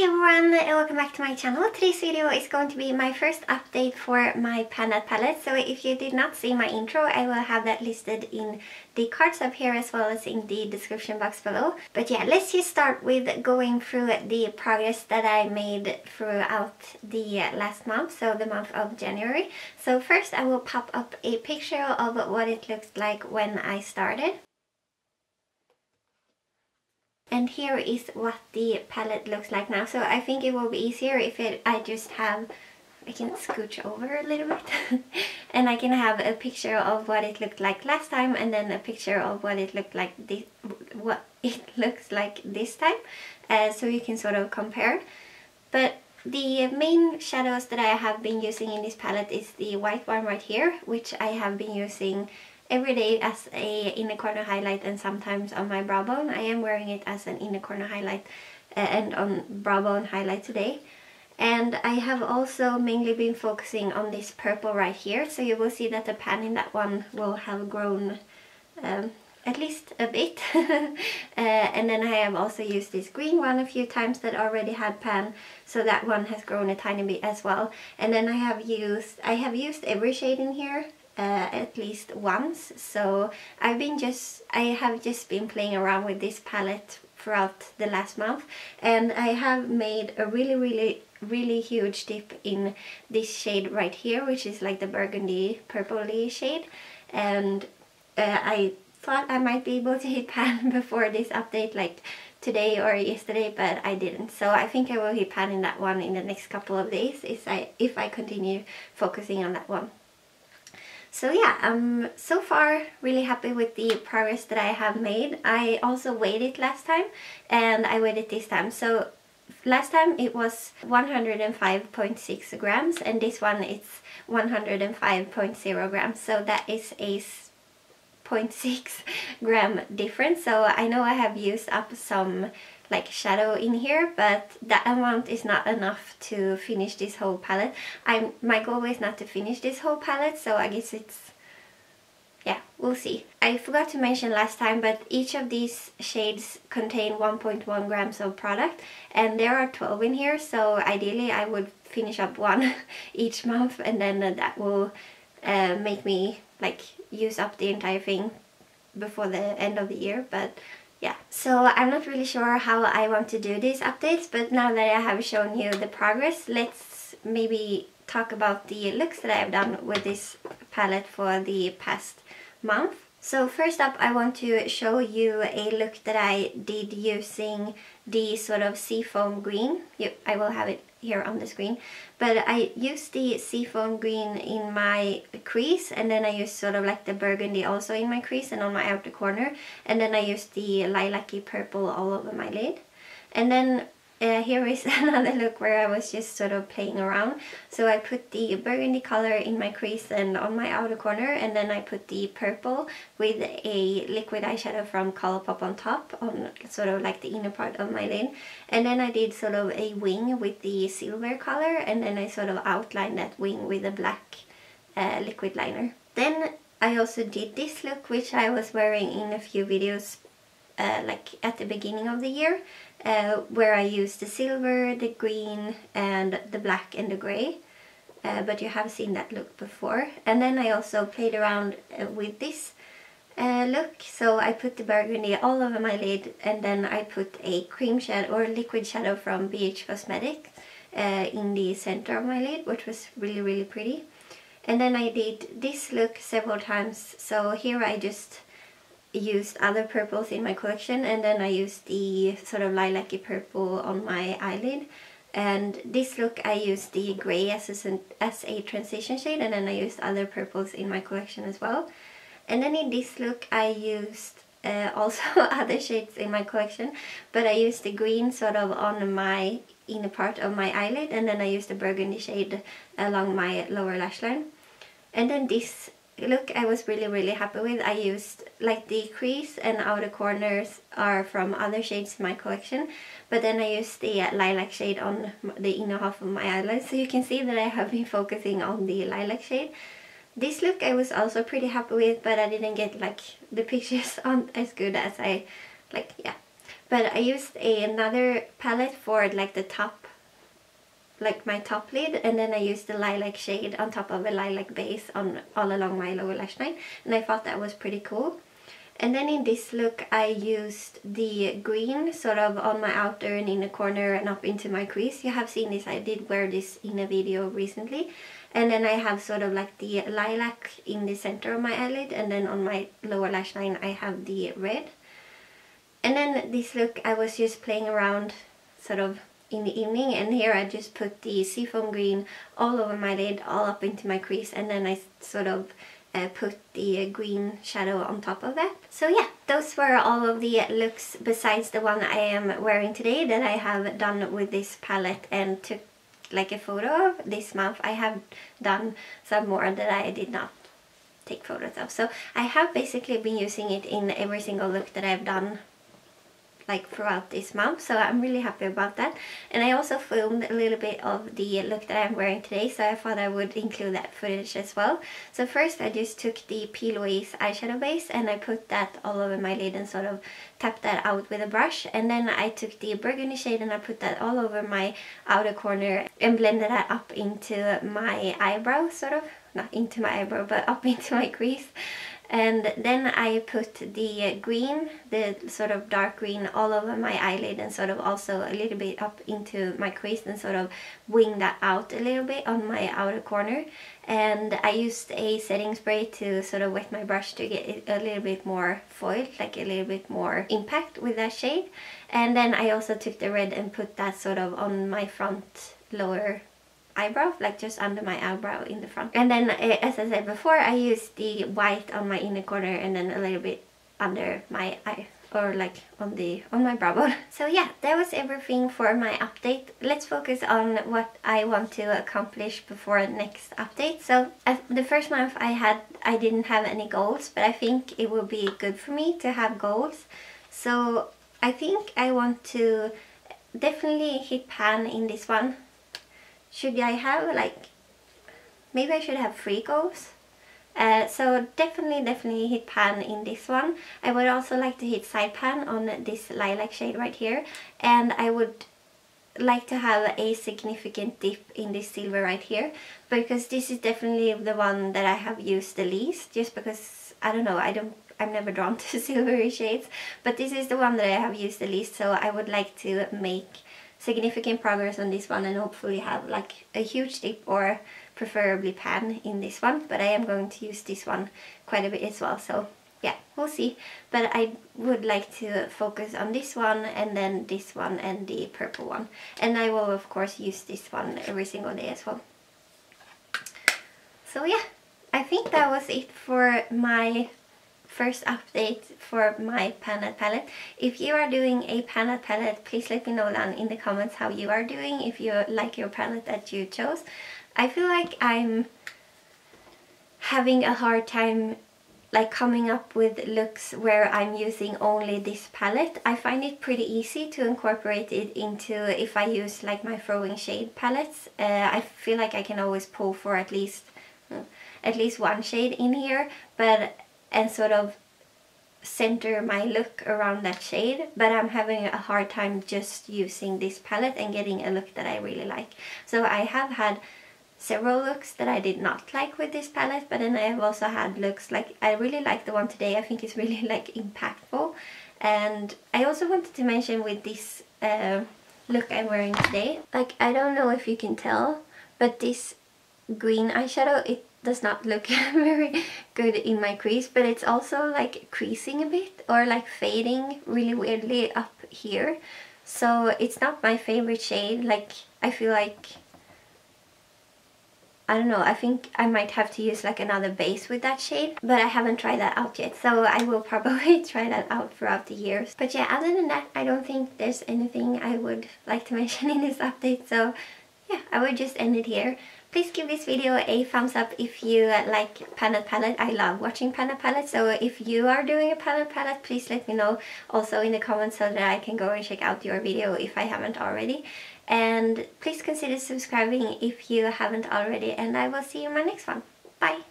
everyone, welcome back to my channel. Today's video is going to be my first update for my Panna palette. So if you did not see my intro, I will have that listed in the cards up here as well as in the description box below. But yeah, let's just start with going through the progress that I made throughout the last month, so the month of January. So first I will pop up a picture of what it looks like when I started. And here is what the palette looks like now. So I think it will be easier if I can scooch over a little bit and I can have a picture of what it looked like last time and then a picture of what it looked like this time, so you can sort of compare. But the main shadows that I have been using in this palette is the white one right here, which I have been using every day as a inner corner highlight and sometimes on my brow bone. I am wearing it as an inner corner highlight and on brow bone highlight today. And I have also mainly been focusing on this purple right here, so you will see that the pan in that one will have grown at least a bit. And then I have also used this green one a few times that already had pan, so that one has grown a tiny bit as well. And then I have used every shade in here at least once, so I have just been playing around with this palette throughout the last month, and I have made a really huge dip in this shade right here, which is like the burgundy purpley shade. And I thought I might be able to hit pan before this update, like today or yesterday, but I didn't. So I think I will hit pan in that one in the next couple of days if I continue focusing on that one. So yeah, I'm so far really happy with the progress that I have made. I also weighed it last time and I weighed it this time. So last time it was 105.6 grams and this one it's 105.0 grams. So that is a 0.6 gram difference. So I know I have used up some like shadow in here, but that amount is not enough to finish this whole palette. My goal is not to finish this whole palette, so I guess yeah, we'll see. I forgot to mention last time, but each of these shades contain 1.1 grams of product, and there are 12 in here, so ideally I would finish up one each month, and then that will make me like use up the entire thing before the end of the year. But yeah, so I'm not really sure how I want to do these updates, but now that I have shown you the progress, let's maybe talk about the looks that I have done with this palette for the past month. So first up, I want to show you a look that I did using the sort of seafoam green. I will have it here on the screen, but I used the seafoam green in my crease, and then I used sort of like the burgundy also in my crease and on my outer corner, and then I used the lilac-y purple all over my lid. And then here is another look where I was just sort of playing around. So I put the burgundy color in my crease and on my outer corner, and then I put the purple with a liquid eyeshadow from Colourpop on top on sort of like the inner part of my lid. And then I did sort of a wing with the silver color, and then I sort of outlined that wing with a black liquid liner. Then I also did this look, which I was wearing in a few videos like at the beginning of the year, where I used the silver, the green, and the black and the grey, but you have seen that look before. And then I also played around with this look, so I put the burgundy all over my lid, and then I put a cream shadow or liquid shadow from BH Cosmetics in the center of my lid, which was really pretty. And then I did this look several times. So here I just used other purples in my collection, and then I used the sort of lilac-y purple on my eyelid. And this look I used the grey as a transition shade, and then I used other purples in my collection as well. And then in this look I used also other shades in my collection, but I used the green sort of on my inner part of my eyelid, and then I used the burgundy shade along my lower lash line. And then this look I was really happy with. I used like the crease and outer corners are from other shades in my collection, but then I used the lilac shade on the inner half of my eyelid, so you can see that I have been focusing on the lilac shade. This look I was also pretty happy with, but I didn't get like the pictures on as good as I like, yeah. But I used another palette for like the top, like my top lid, and then I used the lilac shade on top of a lilac base on all along my lower lash line, and I thought that was pretty cool. And then in this look I used the green sort of on my outer and inner corner and up into my crease. You have seen this, I did wear this in a video recently. And then I have sort of like the lilac in the center of my eyelid, and then on my lower lash line I have the red. And then this look I was just playing around sort of in the evening, and here I just put the seafoam green all over my lid, all up into my crease, and then I sort of put the green shadow on top of that. So yeah, those were all of the looks besides the one I am wearing today that I have done with this palette and took like a photo of this month. I have done some more that I did not take photos of. So I have basically been using it in every single look that I've done like throughout this month, so I'm really happy about that. And I also filmed a little bit of the look that I'm wearing today, so I thought I would include that footage as well. So first I just took the P. Louise eyeshadow base and I put that all over my lid and sort of tapped that out with a brush, and then I took the burgundy shade and I put that all over my outer corner and blended that up into my eyebrow, sort of, not into my eyebrow but up into my crease. And then I put the green, the sort of dark green, all over my eyelid and sort of also a little bit up into my crease and sort of wing that out a little bit on my outer corner. And I used a setting spray to sort of wet my brush to get it a little bit more foiled, like a little bit more impact with that shade. And then I also took the red and put that sort of on my front lower eyebrow, like just under my eyebrow in the front. And then as I said before, I used the white on my inner corner and then a little bit under my eye, or like on my brow bone. So yeah, that was everything for my update. Let's focus on what I want to accomplish before next update. So the first month I didn't have any goals, but I think it will be good for me to have goals. So I think I want to definitely hit pan in this one. Should I have like, maybe I should have 3 goals. So definitely hit pan in this one. I would also like to hit side pan on this lilac shade right here. And I would like to have a significant dip in this silver right here, because this is definitely the one that I have used the least, just because, I don't know, I'm never drawn to silvery shades, but this is the one that I have used the least, so I would like to make significant progress on this one and hopefully have like a huge dip or preferably pan in this one. But I am going to use this one quite a bit as well, so yeah, we'll see. But I would like to focus on this one and then this one and the purple one, and I will of course use this one every single day as well. So yeah, I think that was it for my first update for my Pan palette. If you are doing a Pan palette, please let me know down in the comments how you are doing, if you like your palette that you chose. I feel like I'm having a hard time like coming up with looks where I'm using only this palette. I find it pretty easy to incorporate it into if I use like my throwing shade palettes. I feel like I can always pull for at least one shade in here, and sort of center my look around that shade, but I'm having a hard time just using this palette and getting a look that I really like. So I have had several looks that I did not like with this palette, but then I have also had looks like, I really like the one today. I think it's really like impactful. And I also wanted to mention with this look I'm wearing today, like, I don't know if you can tell, but this green eyeshadow, it does not look very good in my crease, but it's also like creasing a bit or like fading really weirdly up here. So it's not my favorite shade. Like, I feel like, I don't know, I think I might have to use like another base with that shade, but I haven't tried that out yet, so I will probably try that out throughout the years. But yeah, other than that, I don't think there's anything I would like to mention in this update, so yeah, I would just end it here. Please give this video a thumbs up if you like Pan palette. I love watching Pan palette, so if you are doing a Pan palette, please let me know also in the comments so that I can go and check out your video if I haven't already. And please consider subscribing if you haven't already, and I will see you in my next one. Bye!